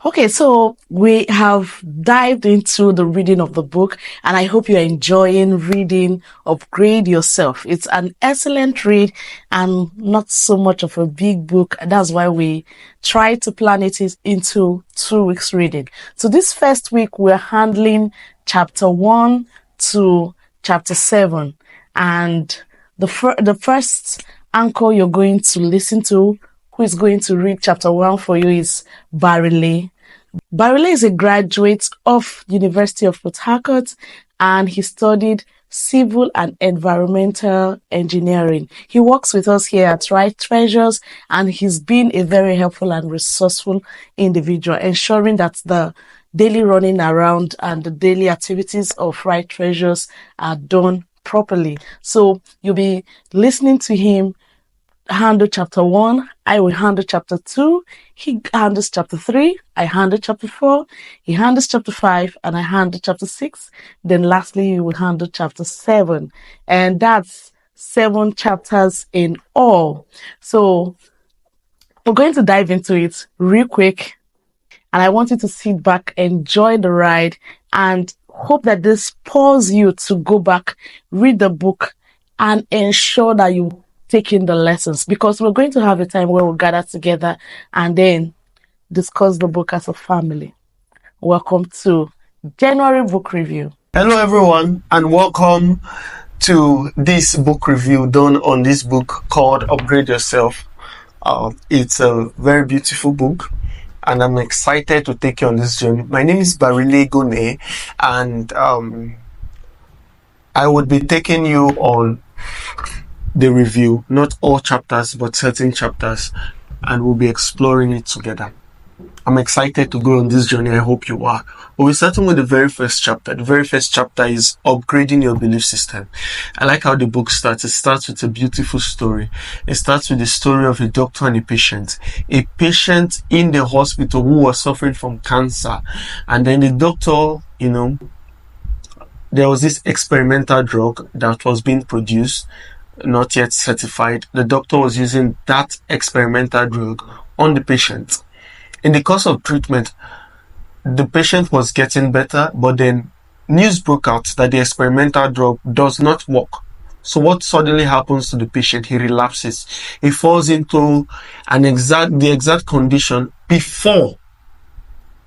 Okay, so we have dived into the reading of the book, and I hope you're enjoying reading Upgrade Yourself. It's an excellent read and not so much of a big book. That's why we try to plan it into 2 weeks reading. So this first week, we're handling chapter 1 to chapter 7. And the first anchor you're going to listen to, who is going to read chapter 1 for you, is Barile. Barile is a graduate of University of Port Harcourt, and he studied civil and environmental engineering. He works with us here at Right Treasures, and he's been a very helpful and resourceful individual, ensuring that the daily running around and the daily activities of Right Treasures are done properly. So you'll be listening to him handle chapter 1, I will handle chapter 2, he handles chapter 3, I handle chapter 4, he handles chapter 5, and I handle chapter 6. Then lastly, he will handle chapter 7. And that's 7 chapters in all. So we're going to dive into it real quick. And I want you to sit back, enjoy the ride, and hope that this spurs you to go back, read the book, and ensure that you take in the lessons, because we're going to have a time where we'll gather together and then discuss the book as a family. Welcome to January Book Review. Hello everyone, and welcome to this book review done on this book called Upgrade Yourself. It's a very beautiful book, and I'm excited to take you on this journey. My name is Barile Gone, and I would be taking you on the review, not all chapters, but certain chapters, and we'll be exploring it together. I'm excited to go on this journey. I hope you are. We're starting with the very first chapter. The very first chapter is upgrading your belief system. I like how the book starts. It starts with a beautiful story. It starts with the story of a doctor and a patient. A patient in the hospital who was suffering from cancer. And then the doctor, there was this experimental drug that was being produced, not yet certified. The doctor was using that experimental drug on the patient. In the course of treatment, the patient was getting better, but then news broke out that the experimental drug does not work. So what suddenly happens to the patient? He relapses. He falls into the exact condition before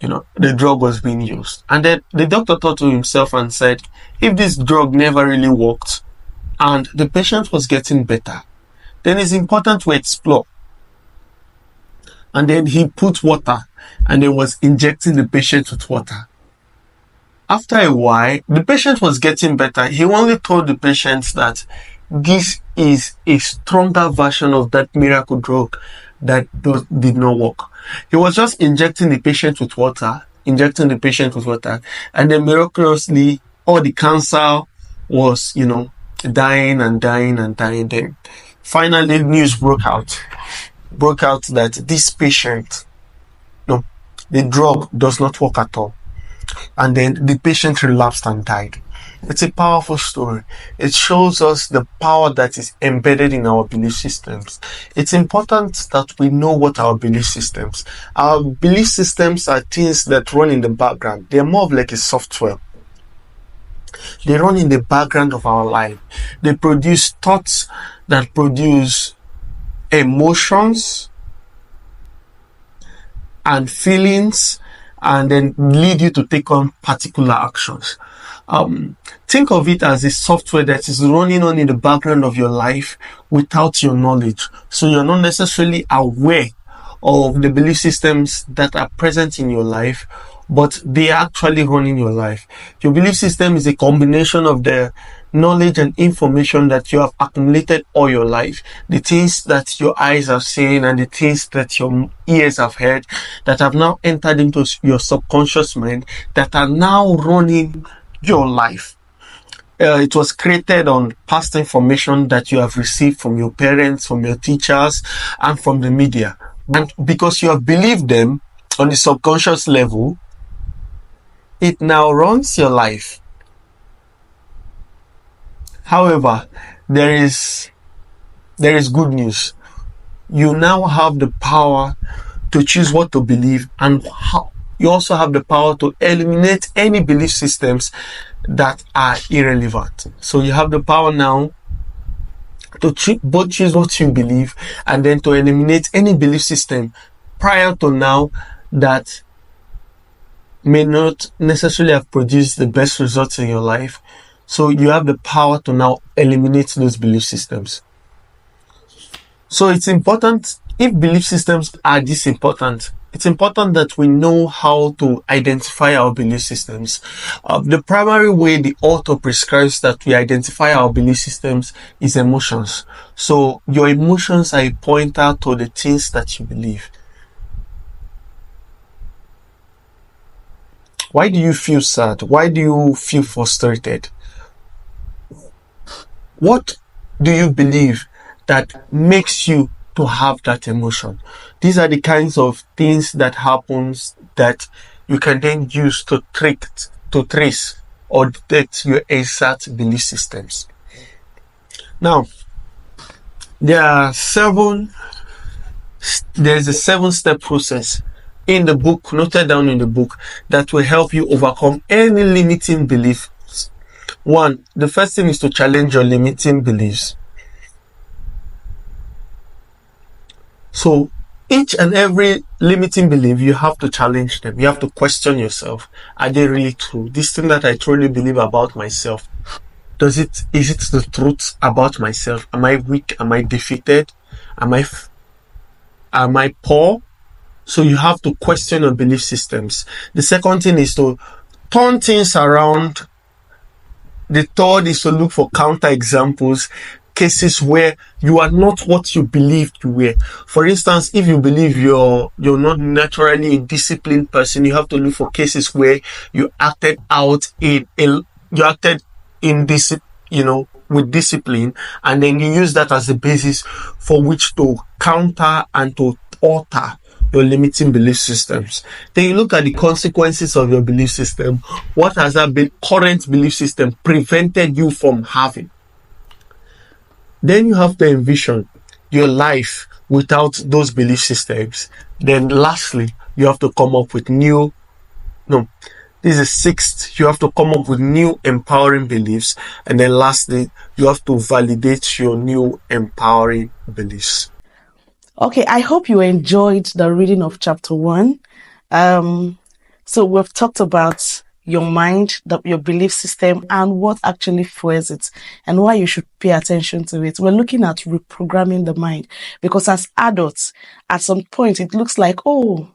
the drug was being used. And then the doctor thought to himself and said, if this drug never really worked and the patient was getting better, then it's important to explore. And then he put water and then was injecting the patient with water. After a while, the patient was getting better. He only told the patient that this is a stronger version of that miracle drug that did not work. He was just injecting the patient with water, and then miraculously, all the cancer was, dying and dying and dying. Then finally, news broke out that this patient, the drug does not work at all. And then the patient relapsed and died. It's a powerful story. It shows us the power that is embedded in our belief systems. It's important that we know what our belief systems. Our belief systems are things that run in the background. They're more of like a software. They run in the background of our life. They produce thoughts that produce emotions and feelings, and then lead you to take on particular actions. Think of it as a software that is running on in the background of your life without your knowledge. So you're not necessarily aware of the belief systems that are present in your life, but they are actually running your life. Your belief system is a combination of the knowledge and information that you have accumulated all your life. The things that your eyes have seen and the things that your ears have heard that have now entered into your subconscious mind that are now running your life. It was created on past information that you have received from your parents, from your teachers, and from the media. And because you have believed them on the subconscious level, it now runs your life. However, there is good news. You now have the power to choose what to believe and you also have the power to eliminate any belief systems that are irrelevant. So you have the power now to both choose what you believe and then to eliminate any belief system prior to now that may not necessarily have produced the best results in your life. So you have the power to now eliminate those belief systems. So it's important, if belief systems are this important, it's important that we know how to identify our belief systems. The primary way the author prescribes that we identify our belief systems is emotions. So your emotions are a pointer to the things that you believe. Why do you feel sad? Why do you feel frustrated? What do you believe that makes you to have that emotion? These are the kinds of things that happens that you can then use to trace or detect your exact belief systems. Now, there's a 7-step process in the book, noted down in the book, that will help you overcome any limiting beliefs. One, the first thing is to challenge your limiting beliefs. So each and every limiting belief, you have to challenge them. You have to question yourself. Are they really true? This thing that I truly believe about myself, is it the truth about myself? Am I weak? Am I defeated? Am I poor? So you have to question your belief systems. The second thing is to turn things around. The third is to look for counter examples, cases where you are not what you believed you were. For instance, if you believe you're not naturally a disciplined person, you have to look for cases where you acted with discipline, and then you use that as a basis for which to counter and to alter your limiting belief systems. Then you look at the consequences of your belief system. What has that current belief system prevented you from having? Then you have to envision your life without those belief systems. Then lastly, you have to come up with sixth, you have to come up with new empowering beliefs. And then lastly, you have to validate your new empowering beliefs. Okay, I hope you enjoyed the reading of chapter 1. So we've talked about your mind, your belief system, and what actually fuels it, and why you should pay attention to it. We're looking at reprogramming the mind, because as adults, at some point, it looks like, oh,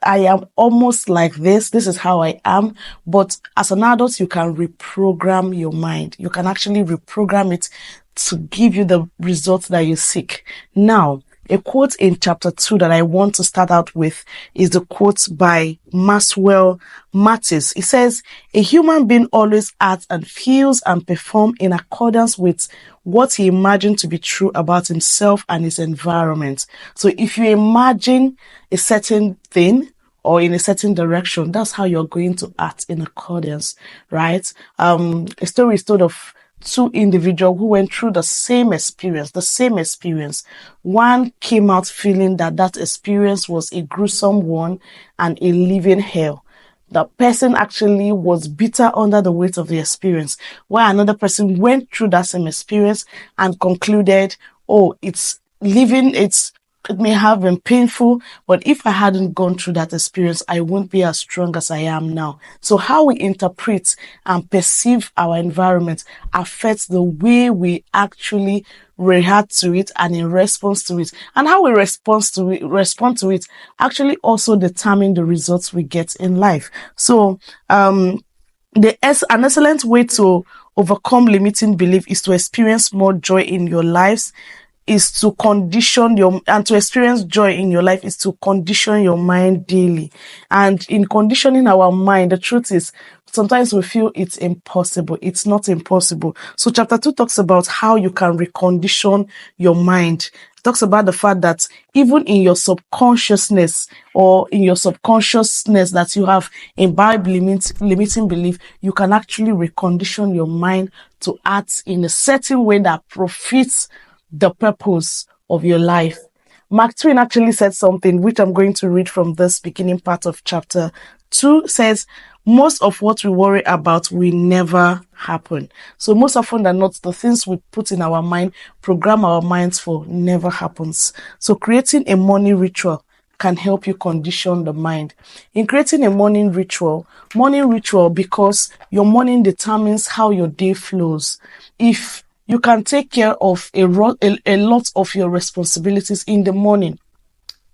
I am almost like this. This is how I am. But as an adult, you can reprogram your mind. You can actually reprogram it to give you the results that you seek. Now, a quote in chapter 2 that I want to start out with is the quote by Maxwell Maltz. It says, "A human being always acts and feels and performs in accordance with what he imagined to be true about himself and his environment." So if you imagine a certain thing or in a certain direction, that's how you're going to act in accordance, right? A story is told of two individuals who went through the same experience. One came out feeling that experience was a gruesome one and a living hell. The person actually was bitter under the weight of the experience, while another person went through that same experience and concluded, oh, it may have been painful, but if I hadn't gone through that experience, I won't be as strong as I am now. So how we interpret and perceive our environment affects the way we actually react to it and in response to it. And how we respond to it actually also determine the results we get in life. So, an excellent way to overcome limiting belief is to experience more joy in your lives. To experience joy in your life is to condition your mind daily. And in conditioning our mind, the truth is, sometimes we feel it's impossible. It's not impossible. So chapter 2 talks about how you can recondition your mind. It talks about the fact that even in your subconsciousness that you have imbibed limiting belief, you can actually recondition your mind to act in a certain way that profits the purpose of your life. Mark Twain actually said something which I'm going to read from this beginning part of chapter 2. Says, most of what we worry about will never happen. So most often than not, the things we put in our mind, program our minds for, never happens. So creating a morning ritual can help you condition the mind. In creating a morning ritual, because your morning determines how your day flows. If you can take care of a lot of your responsibilities in the morning,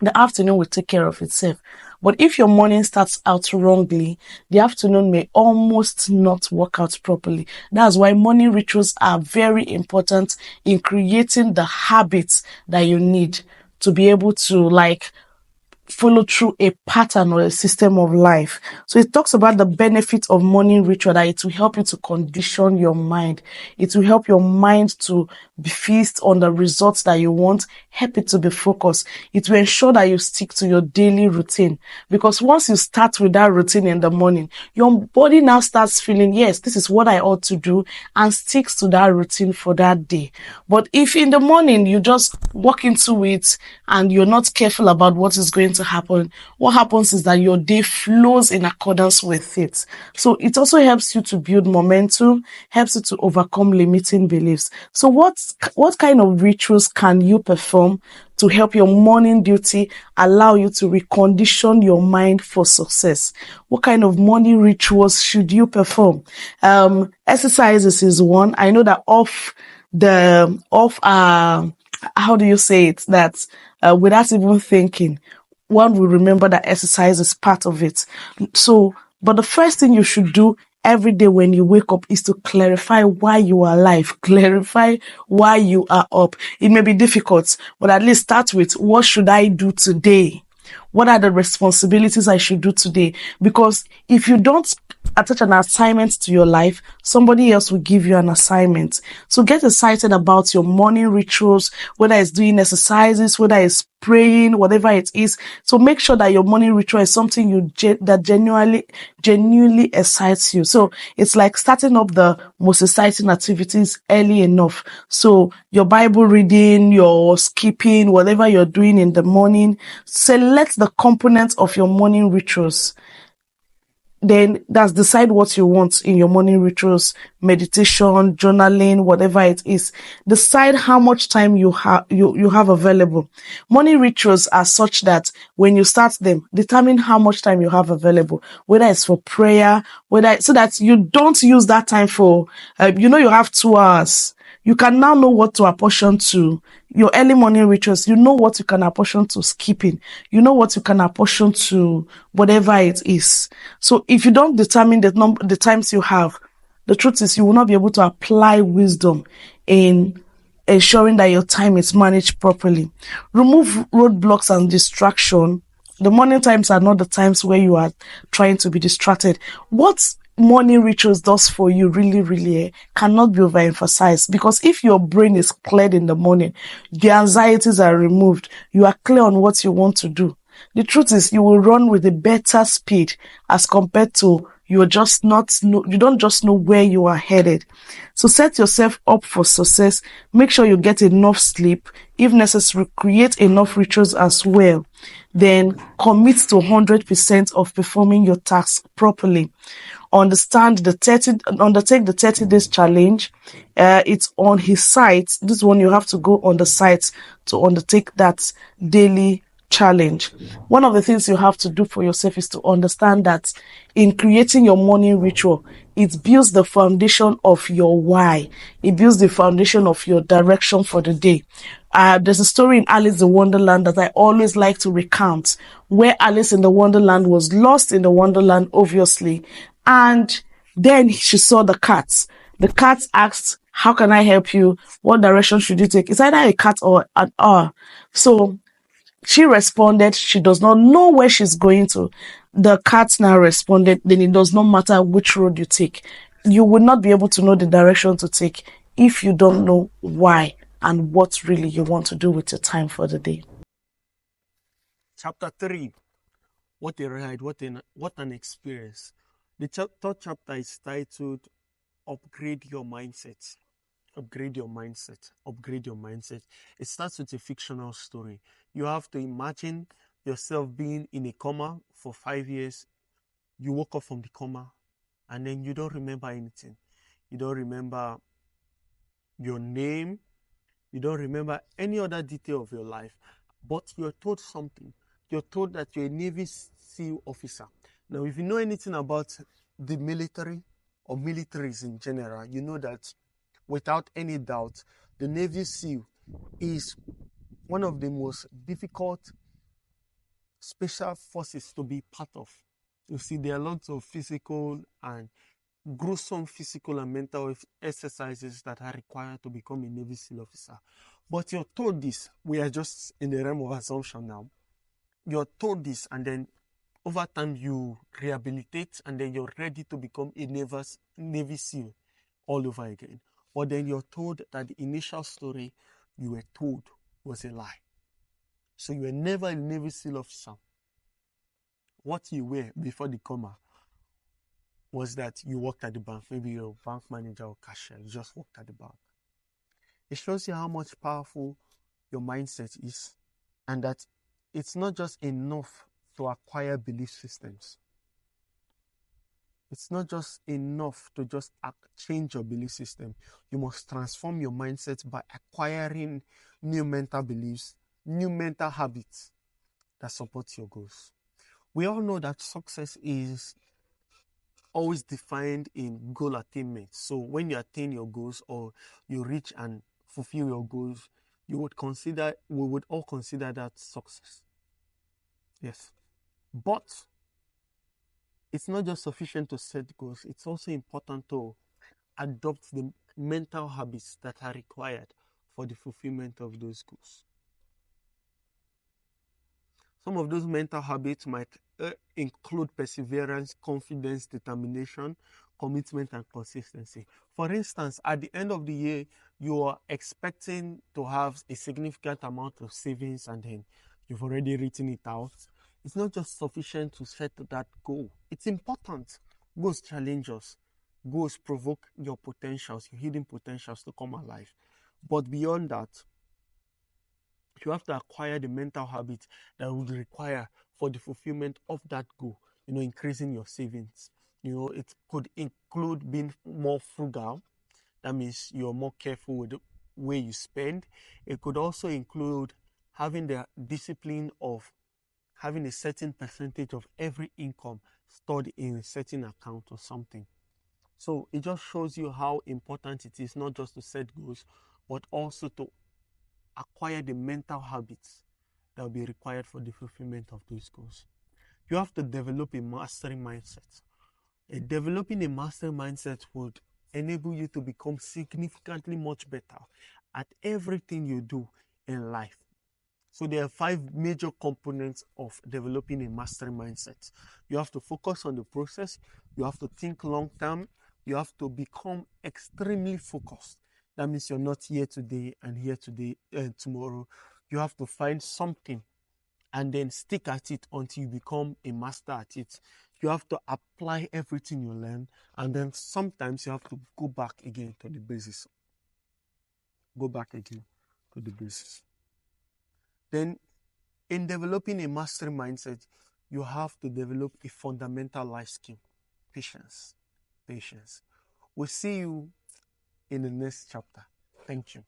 the afternoon will take care of itself. But if your morning starts out wrongly, the afternoon may almost not work out properly. That's why morning rituals are very important in creating the habits that you need to be able to follow through a pattern or a system of life. So it talks about the benefit of morning ritual, that it will help you to condition your mind. It will help your mind to be fixed on the results that you want, help it to be focused. It will ensure that you stick to your daily routine, because once you start with that routine in the morning, your body now starts feeling, yes, this is what I ought to do, and sticks to that routine for that day. But if in the morning you just walk into it and you're not careful about what is going to happen, what happens is that your day flows in accordance with it. So it also helps you to build momentum, helps you to overcome limiting beliefs. So what kind of rituals can you perform to help your morning duty allow you to recondition your mind for success? What kind of morning rituals should you perform? Exercises is one. I know that how do you say it? That without even thinking, one will remember that exercise is part of it. So, but the first thing you should do every day when you wake up is to clarify why you are alive, clarify why you are up. It may be difficult, but at least start with, what should I do today? What are the responsibilities I should do today? Because if you don't attach an assignment to your life, somebody else will give you an assignment. So get excited about your morning rituals, whether it's doing exercises, whether it's praying, whatever it is. So make sure that your morning ritual is something that genuinely excites you. So it's like starting up the most exciting activities early enough. So your Bible reading, your skipping, whatever you're doing in the morning, select the components of your morning rituals. Then that's decide what you want in your morning rituals, meditation, journaling, whatever it is. Decide how much time you have available. Morning rituals are such that when you start them, determine how much time you have available, whether it's for prayer, so that you don't use that time for, you have 2 hours. You can now know what to apportion to your early morning rituals. You know what you can apportion to skipping. You know what you can apportion to whatever it is. So if you don't determine the times you have, the truth is you will not be able to apply wisdom in ensuring that your time is managed properly. Remove roadblocks and distraction. The morning times are not the times where you are trying to be distracted. What morning rituals does for you really cannot be overemphasized, because if your brain is cleared in the morning, the anxieties are removed, you are clear on what you want to do. The truth is you will run with a better speed as compared to you don't just know where you are headed. So set yourself up for success. Make sure you get enough sleep. If necessary, create enough rituals as well. Then commit to 100% of performing your tasks properly. Undertake the 30 days challenge. It's on his site. This one you have to go on the site to undertake that daily challenge. One of the things you have to do for yourself is to understand that in creating your morning ritual, it builds the foundation of your why. It builds the foundation of your direction for the day. There's a story in Alice in Wonderland that I always like to recount, where Alice in the Wonderland was lost in the Wonderland, obviously, and then she saw the cat. The cat asked, "How can I help you? What direction should you take?" It's either a cat or an R. So she responded, she does not know where she's going to. The cat now responded, then it does not matter which road you take. You will not be able to know the direction to take if you don't know why and what really you want to do with your time for the day. Chapter 3. What a ride, what an experience. The third chapter is titled Upgrade Your Mindset. Upgrade your mindset. Upgrade your mindset. It starts with a fictional story. You have to imagine yourself being in a coma for 5 years. You woke up from the coma and then you don't remember anything. You don't remember your name. You don't remember any other detail of your life. But you're told something. You're told that you're a Navy SEAL officer. Now, if you know anything about the military or militaries in general, you know that without any doubt, the Navy SEAL is one of the most difficult special forces to be part of. You see, there are lots of physical and gruesome physical and mental exercises that are required to become a Navy SEAL officer. But you're told this, we are just in the realm of assumption now. You're told this, and then over time you rehabilitate, and then you're ready to become a Navy SEAL all over again. But then you're told that the initial story you were told was a lie. So you were never a Navy SEAL officer. What you were before the coma was that you worked at the bank. Maybe you're a bank manager or cashier. You just worked at the bank. It shows you how much powerful your mindset is, and that it's not just enough to acquire belief systems. It's not just enough to just change your belief system. You must transform your mindset by acquiring new mental beliefs, new mental habits that support your goals. We all know that success is always defined in goal attainment. So when you attain your goals or you reach and fulfill your goals, we would all consider that success. Yes. But it's not just sufficient to set goals. It's also important to adopt the mental habits that are required for the fulfillment of those goals. Some of those mental habits might include perseverance, confidence, determination, commitment, and consistency. For instance, at the end of the year, you are expecting to have a significant amount of savings, and then you've already written it out. It's not just sufficient to set that goal. It's important. Goals challenge us. Goals provoke your potentials, your hidden potentials to come alive. But beyond that, you have to acquire the mental habit that would require for the fulfillment of that goal. Increasing your savings. It could include being more frugal. That means you're more careful with the way you spend. It could also include having the discipline of having a certain percentage of every income stored in a certain account or something. So it just shows you how important it is not just to set goals, but also to acquire the mental habits that will be required for the fulfillment of those goals. You have to develop a mastery mindset. Developing a mastery mindset would enable you to become significantly much better at everything you do in life. So there are 5 major components of developing a mastery mindset. You have to focus on the process. You have to think long term. You have to become extremely focused. That means you're not here today and here today and tomorrow. You have to find something and then stick at it until you become a master at it. You have to apply everything you learn, and then sometimes you have to go back again to the basis. Go back again to the basis. Then, in developing a mastery mindset, you have to develop a fundamental life skill. Patience. Patience. We'll see you in the next chapter. Thank you.